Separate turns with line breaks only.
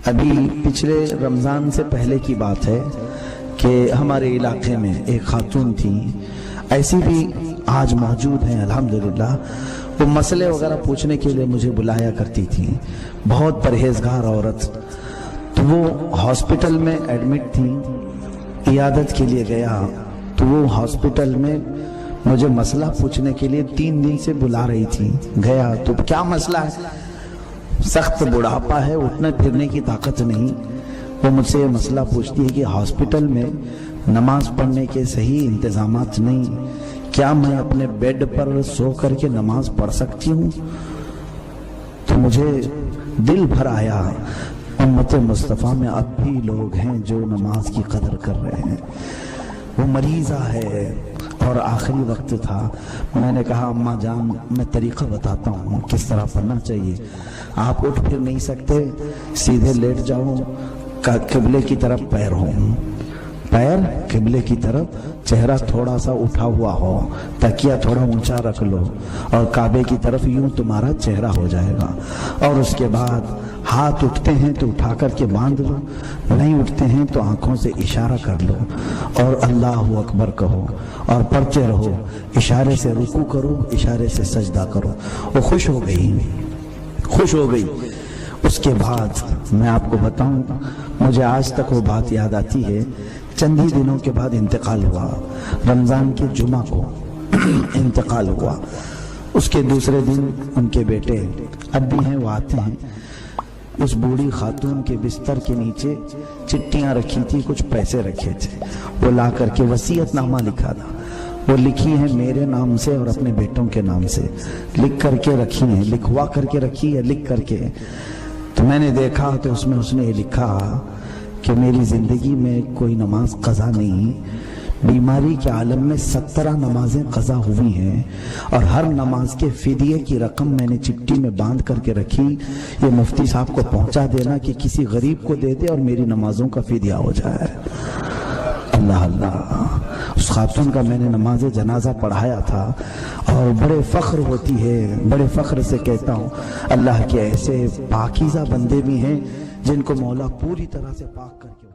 ابھی پچھلے رمضان سے پہلے کی بات ہے کہ ہمارے علاقے میں ایک خاتون تھی، ایسی بھی آج موجود ہیں الحمدللہ، وہ مسئلے وغیرہ پوچھنے کے لیے مجھے بلایا کرتی تھی، بہت پرہیزگار عورت۔ تو وہ ہاسپٹل میں ایڈمٹ تھی، عیادت کے لیے گیا تو وہ ہاسپٹل میں مجھے مسئلہ پوچھنے کے لیے 3 دن سے بلا رہی تھی۔ گیا تو کیا مسئلہ ہے؟ سخت بڑھاپا ہے، اٹھنے پھرنے کی طاقت نہیں۔ وہ مجھ سے یہ مسئلہ پوچھتی ہے کہ ہاسپٹل میں نماز پڑھنے کے صحیح انتظامات نہیں، کیا میں اپنے بیڈ پر سو کر کے نماز پڑھ سکتی ہوں؟ تو مجھے دل بھر آیا، امت مصطفیٰ میں اب بھی لوگ ہیں جو نماز کی قدر کر رہے ہیں۔ وہ مریضہ ہے اور آخری وقت تھا۔ میں نے کہا اماں جان، میں طریقہ بتاتا ہوں کس طرح پڑھنا چاہیے۔ آپ اٹھ پھر نہیں سکتے، سیدھے لیٹ جاؤ، قبلے کی طرف پیر ہو، پیر قبلے کی طرف، چہرہ تھوڑا سا اٹھا ہوا ہو، تکیہ تھوڑا اونچا رکھ لو اور کعبے کی طرف یوں تمہارا چہرہ ہو جائے گا۔ اور اس کے بعد ہاتھ اٹھتے ہیں تو اٹھا کر کے باندھ لو، نہیں اٹھتے ہیں تو آنکھوں سے اشارہ کر لو اور اللہ اکبر کہو اور پڑھتے رہو، اشارے سے رکوع کرو، اشارے سے سجدہ کرو۔ وہ خوش ہو گئی۔ اس کے بعد میں آپ کو بتاؤں، مجھے آج تک وہ بات یاد آتی ہے۔ چند ہی دنوں کے بعد انتقال ہوا، رمضان کے جمعہ کو انتقال ہوا۔ اس کے دوسرے دن ان کے بیٹے اب بھی ہیں، وہ آتے ہیں۔ اس بوڑھی خاتون کے بستر کے نیچے چٹیاں رکھی تھی، کچھ پیسے رکھے تھے، وہ لا کر کے وصیت نامہ لکھا تھا۔ وہ لکھی ہیں میرے نام سے اور اپنے بیٹوں کے نام سے، لکھ کر کے رکھی ہیں، لکھوا کر کے رکھی ہے، لکھ کر کے۔ تو میں نے دیکھا تو اس میں یہ لکھا کہ میری زندگی میں کوئی نماز قضا نہیں، بیماری کے عالم میں 17 نمازیں قضا ہوئی ہیں اور ہر نماز کے فدیے کی رقم میں نے چٹھی میں باندھ کر کے رکھی، یہ مفتی صاحب کو پہنچا دینا کہ کسی غریب کو دے دے اور میری نمازوں کا فدیہ ہو جائے۔ اللہ اللہ، اس خاتون کا میں نے نماز جنازہ پڑھایا تھا اور بڑے فخر ہوتی ہے، بڑے فخر سے کہتا ہوں اللہ کے ایسے پاکیزہ بندے بھی ہیں جن کو مولا پوری طرح سے پاک کر کے